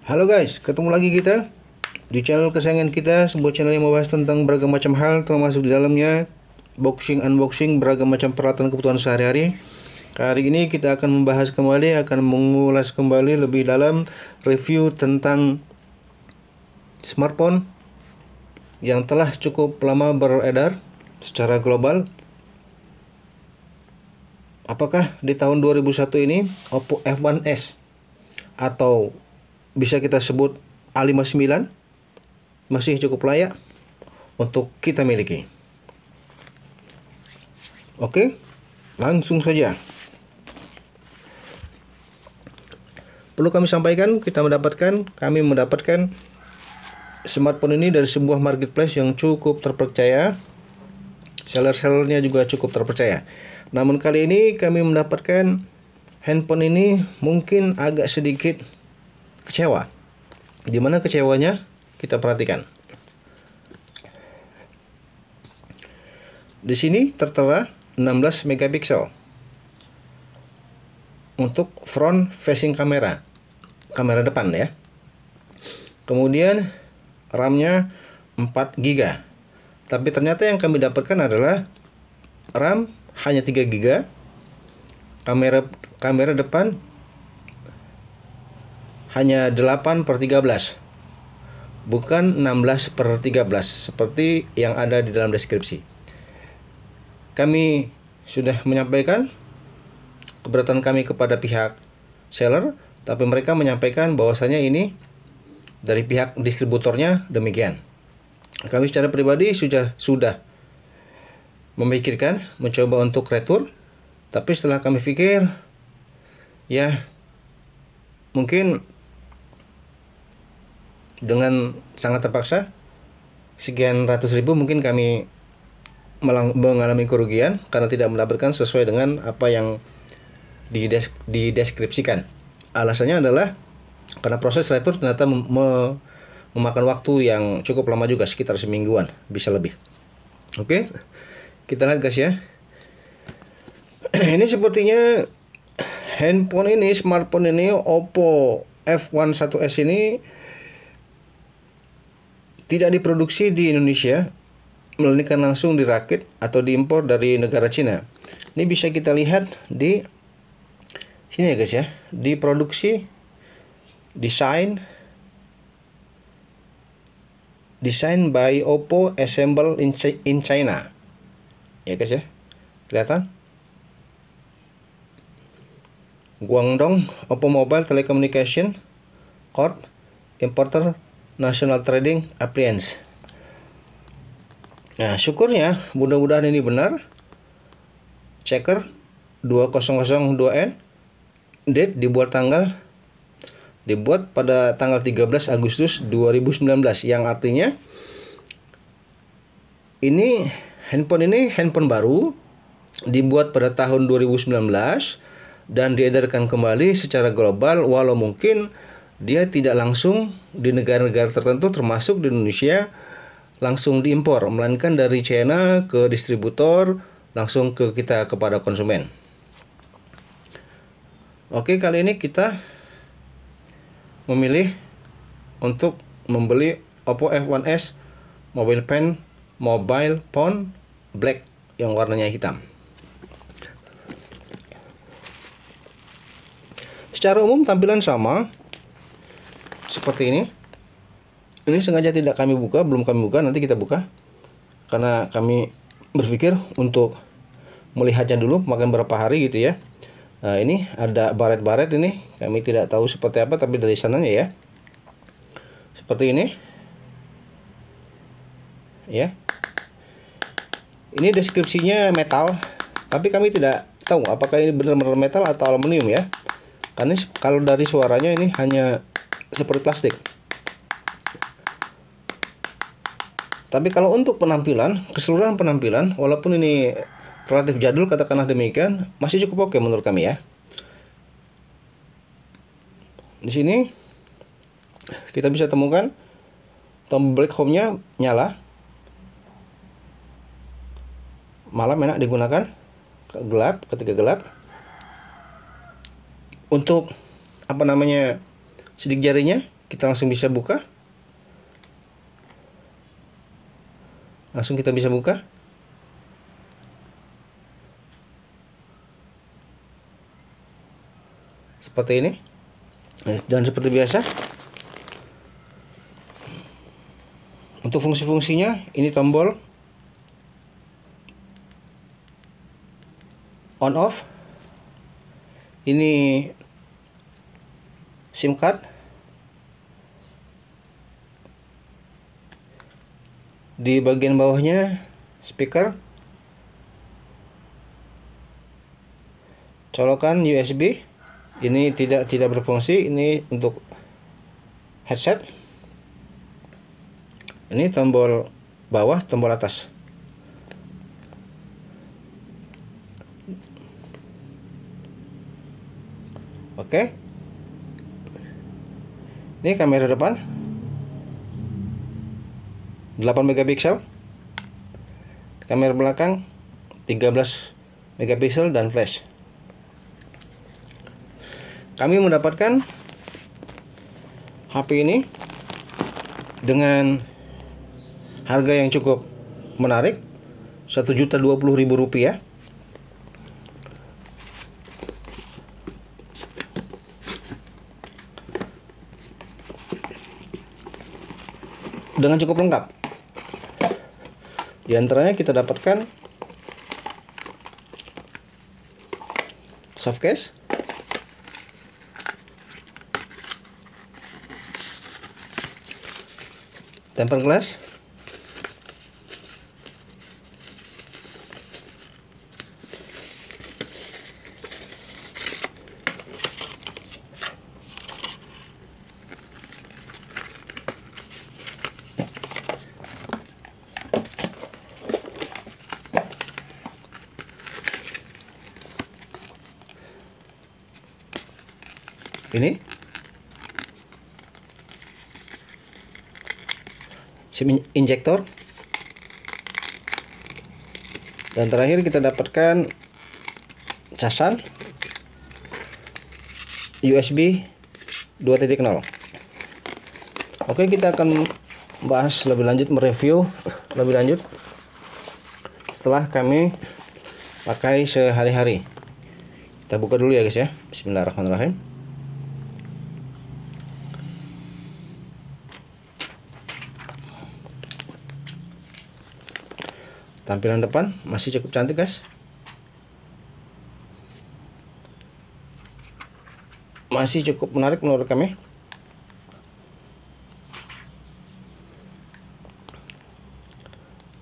Halo guys, ketemu lagi kita di channel kesayangan kita, sebuah channel yang membahas tentang beragam macam hal, termasuk di dalamnya unboxing beragam macam peralatan kebutuhan sehari-hari. Hari ini kita akan membahas kembali, akan mengulas kembali lebih dalam review tentang smartphone yang telah cukup lama beredar secara global. Apakah di tahun 2001 ini Oppo F1s atau bisa kita sebut A59 masih cukup layak untuk kita miliki? Oke, langsung saja. Perlu kami sampaikan, kami mendapatkan smartphone ini dari sebuah marketplace yang cukup terpercaya. Seller-sellernya juga cukup terpercaya. Namun kali ini kami mendapatkan handphone ini mungkin agak sedikit kecewa. Di mana kecewanya? Kita perhatikan. Di sini tertera 16 megapiksel untuk front facing kamera depan ya. Kemudian RAM-nya 4 GB. Tapi ternyata yang kami dapatkan adalah RAM hanya 3 GB. Kamera depan hanya 8/13, bukan 16/13 seperti yang ada di dalam deskripsi. Kami sudah menyampaikan keberatan kami kepada pihak seller, tapi mereka menyampaikan bahwasanya ini dari pihak distributornya demikian. Kami secara pribadi sudah memikirkan mencoba untuk retur, tapi setelah kami pikir ya mungkin dengan sangat terpaksa sekian ratus ribu mungkin kami mengalami kerugian karena tidak mendapatkan sesuai dengan apa yang dideskripsikan. Alasannya adalah karena proses retur ternyata memakan waktu yang cukup lama juga, sekitar semingguan, bisa lebih. Oke, kita lihat guys ya. Ini sepertinya smartphone ini Oppo F1s ini tidak diproduksi di Indonesia, melainkan langsung dirakit atau diimpor dari negara Cina. Ini bisa kita lihat di sini ya guys ya, diproduksi design by Oppo, assemble in China. Ya guys ya, kelihatan? Guangdong Oppo Mobile Telecommunication Corp, importer National Trading Appliance. Nah, syukurnya mudah-mudahan ini benar. Checker 2002N, date dibuat pada tanggal 13 Agustus 2019, yang artinya handphone baru dibuat pada tahun 2019 dan diedarkan kembali secara global, walau mungkin dia tidak langsung di negara-negara tertentu termasuk di Indonesia langsung diimpor, melainkan dari China ke distributor langsung ke kita, kepada konsumen. Oke, kali ini kita memilih untuk membeli Oppo F1s mobile phone black yang warnanya hitam. Secara umum tampilan sama seperti ini. Ini sengaja tidak kami buka, belum kami buka, nanti kita buka. Karena kami berpikir untuk melihatnya dulu, makan berapa hari gitu ya. Nah, ini ada baret-baret ini, kami tidak tahu seperti apa, tapi dari sananya ya. Seperti ini. Ya. Ini deskripsinya metal, tapi kami tidak tahu apakah ini benar-benar metal atau aluminium ya. Karena kalau dari suaranya ini hanya seperti plastik. Tapi kalau untuk penampilan, keseluruhan penampilan, walaupun ini relatif jadul katakanlah demikian, masih cukup oke menurut kami ya. Di sini kita bisa temukan tombol black home-nya nyala. Malam enak digunakan, ketika gelap. Untuk sidik jarinya kita langsung bisa buka. Langsung kita bisa buka. Seperti ini. Dan seperti biasa, untuk fungsi-fungsinya, ini tombol on off, ini SIM card, di bagian bawahnya speaker, colokan USB. Ini tidak berfungsi, ini untuk headset. Ini tombol bawah, tombol atas. Oke. Ini kamera depan 8 megapiksel. Kamera belakang 13 megapiksel dan flash. Kami mendapatkan HP ini dengan harga yang cukup menarik, Rp1.020.000. Dengan cukup lengkap. Di antaranya kita dapatkan soft case, tempered glass, ini SIM injektor, dan terakhir kita dapatkan casan USB 2.0. Oke, kita akan bahas lebih lanjut, mereview lebih lanjut setelah kami pakai sehari-hari. Kita buka dulu ya guys ya. Bismillahirrahmanirrahim. Tampilan depan masih cukup cantik guys. Masih cukup menarik menurut kami.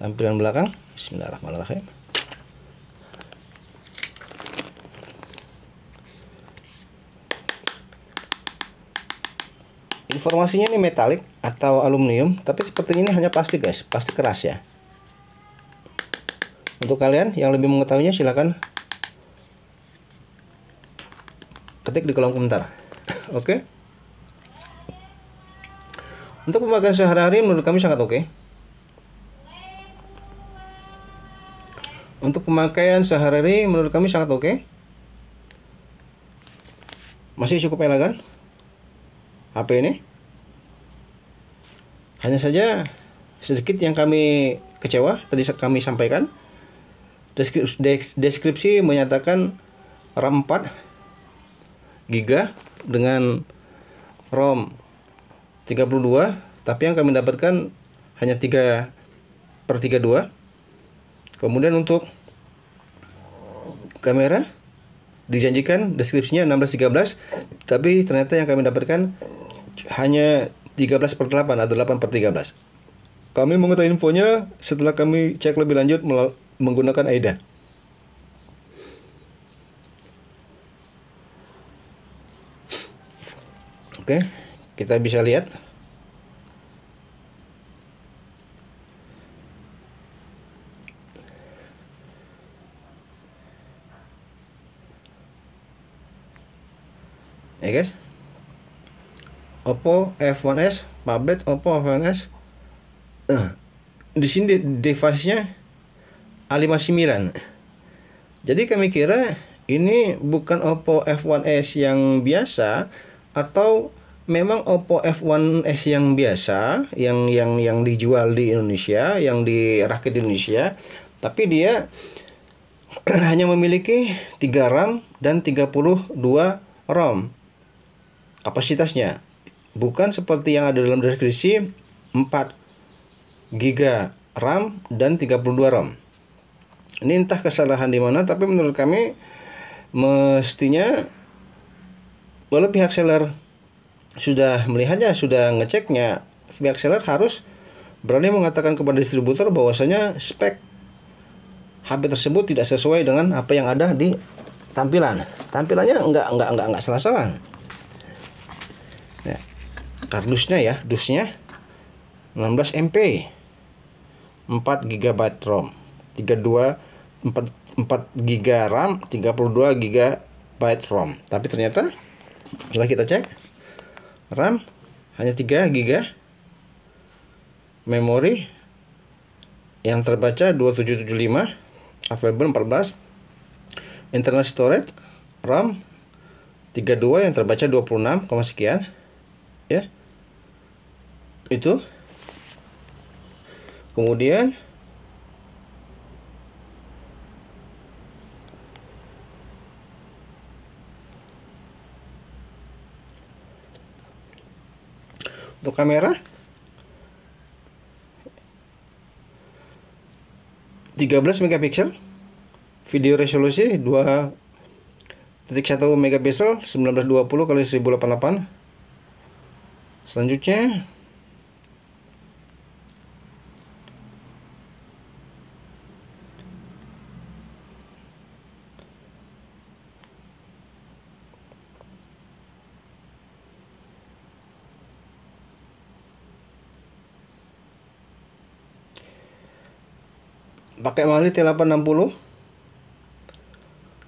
Tampilan belakang, bismillahirrahmanirrahim. Informasinya ini metalik atau aluminium, tapi sepertinya ini hanya plastik guys, plastik keras ya. Untuk kalian yang lebih mengetahuinya silahkan ketik di kolom komentar. Oke. Untuk pemakaian sehari-hari menurut kami sangat oke. Untuk pemakaian sehari-hari menurut kami sangat oke. Masih cukup elegan HP ini. Hanya saja sedikit yang kami kecewa tadi kami sampaikan. Deskripsi menyatakan RAM 4 GB dengan ROM 32, tapi yang kami dapatkan hanya 3/32. Kemudian untuk kamera dijanjikan deskripsinya 16:13, tapi ternyata yang kami dapatkan hanya 13/8 atau 8/13. Kami mengetahui infonya setelah kami cek lebih lanjut menggunakan AIDA. Oke, kita bisa lihat ya guys, Oppo F1s, pablet Oppo F1s. Di sini device-nya A59. Jadi kami kira ini bukan Oppo F1s yang biasa, atau memang Oppo F1s yang biasa, yang dijual di Indonesia, yang dirakit di Indonesia, tapi dia hanya memiliki 3 RAM dan 32 ROM kapasitasnya. Bukan seperti yang ada dalam deskripsi 4 GB RAM dan 32 ROM. Ini entah kesalahan di mana, tapi menurut kami mestinya walau pihak seller sudah melihatnya, sudah ngeceknya, pihak seller harus berani mengatakan kepada distributor bahwasanya spek HP tersebut tidak sesuai dengan apa yang ada di tampilan. Tampilannya enggak salah-salah. Nah, kardusnya ya, dusnya 16 MP, 4 GB ROM, 4 GB RAM, 32 GB ROM. Tapi ternyata setelah kita cek, RAM hanya 3 GB, memori yang terbaca 2775, available 14, internal storage RAM 32 yang terbaca 26, sekian ya. Itu kemudian untuk kamera 13 megapiksel, video resolusi 2.1 megapiksel 1920 kali 1088. Selanjutnya pakai Mali T860,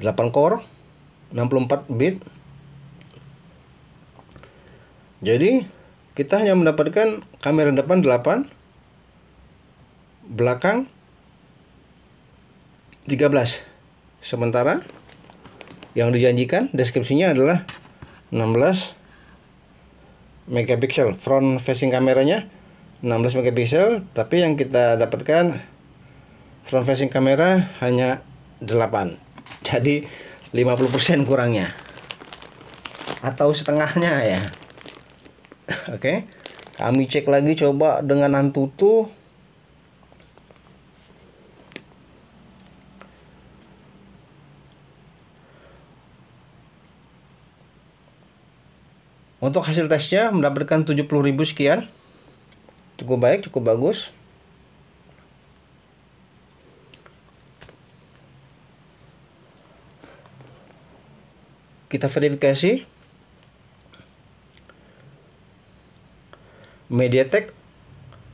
8 core, 64 bit. Jadi kita hanya mendapatkan kamera depan 8, belakang 13. Sementara yang dijanjikan deskripsinya adalah 16 megapiksel. Front facing kameranya 16 megapiksel, tapi yang kita dapatkan front facing kamera hanya 8. Jadi 50% kurangnya. Atau setengahnya ya. Oke. Kami cek lagi coba dengan Antutu. Untuk hasil tesnya mendapatkan 70.000 sekian. Cukup baik, cukup bagus. Kita verifikasi MediaTek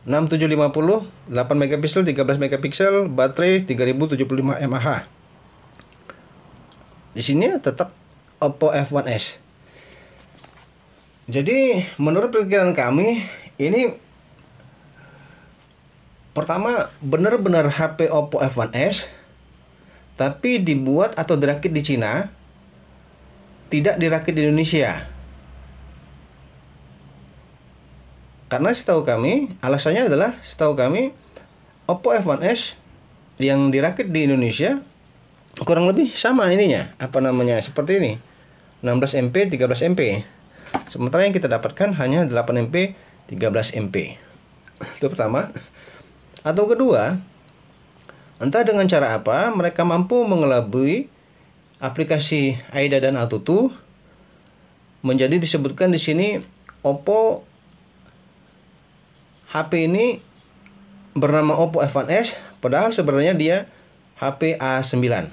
6750, 8 megapiksel, 13 megapiksel, baterai 3075 mAh. Di sini tetap Oppo F1s. Jadi menurut perkiraan kami ini pertama benar-benar HP Oppo F1s, tapi dibuat atau dirakit di Cina, tidak dirakit di Indonesia. Karena setahu kami, alasannya adalah setahu kami Oppo F1s yang dirakit di Indonesia kurang lebih sama ininya, apa namanya, seperti ini, 16 MP, 13 MP. Sementara yang kita dapatkan hanya 8 MP, 13 MP. Itu pertama. Atau kedua, entah dengan cara apa mereka mampu mengelabui aplikasi AIDA dan Antutu menjadi disebutkan di sini Oppo HP ini bernama Oppo F1s, padahal sebenarnya dia HP A9,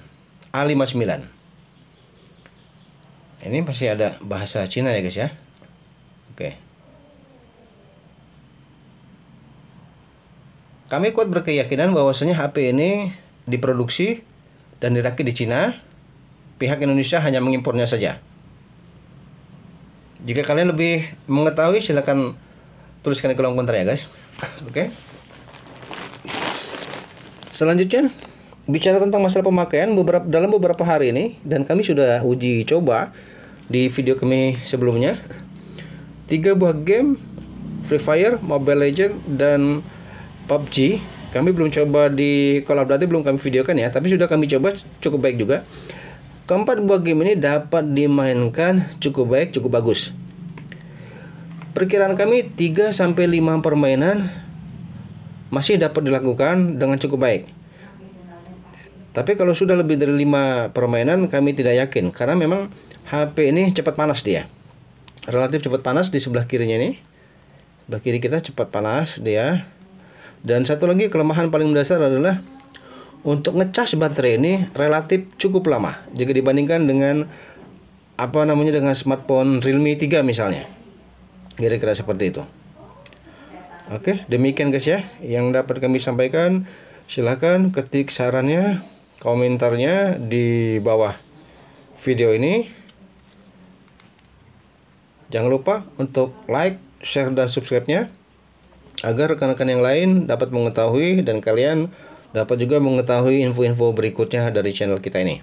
A59. Ini pasti ada bahasa Cina ya guys ya. Oke. Kami kuat berkeyakinan bahwasanya HP ini diproduksi dan dirakit di Cina. Pihak Indonesia hanya mengimpornya saja. Jika kalian lebih mengetahui, silakan tuliskan di kolom komentar ya guys. Oke. Selanjutnya, bicara tentang masalah pemakaian dalam beberapa hari ini, dan kami sudah uji coba di video kami sebelumnya. 3 buah game Free Fire, Mobile Legend, dan PUBG. Kami belum coba di Call of Duty, belum kami videokan ya, tapi sudah kami coba, cukup baik juga. Keempat buah game ini dapat dimainkan cukup baik, cukup bagus. Perkiraan kami 3-5 permainan masih dapat dilakukan dengan cukup baik. Tapi kalau sudah lebih dari 5 permainan kami tidak yakin, karena memang HP ini cepat panas dia. Relatif cepat panas di sebelah kirinya ini. Sebelah kiri kita cepat panas dia. Dan satu lagi kelemahan paling mendasar adalah untuk ngecas baterai ini relatif cukup lama jika dibandingkan dengan dengan smartphone Realme 3 misalnya. Kira-kira seperti itu. Oke, demikian guys ya yang dapat kami sampaikan. Silahkan ketik sarannya, komentarnya di bawah video ini. Jangan lupa untuk like, share, dan subscribe-nya agar rekan-rekan yang lain dapat mengetahui dan kalian dapat juga mengetahui info-info berikutnya dari channel kita ini.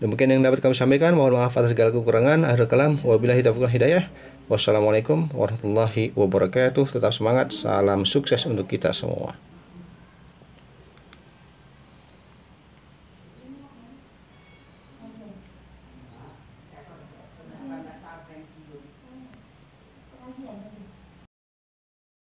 Demikian yang dapat kami sampaikan. Mohon maaf atas segala kekurangan. Akhirul kalam, wabillahi taufiq wal hidayah. Wassalamualaikum warahmatullahi wabarakatuh. Tetap semangat. Salam sukses untuk kita semua.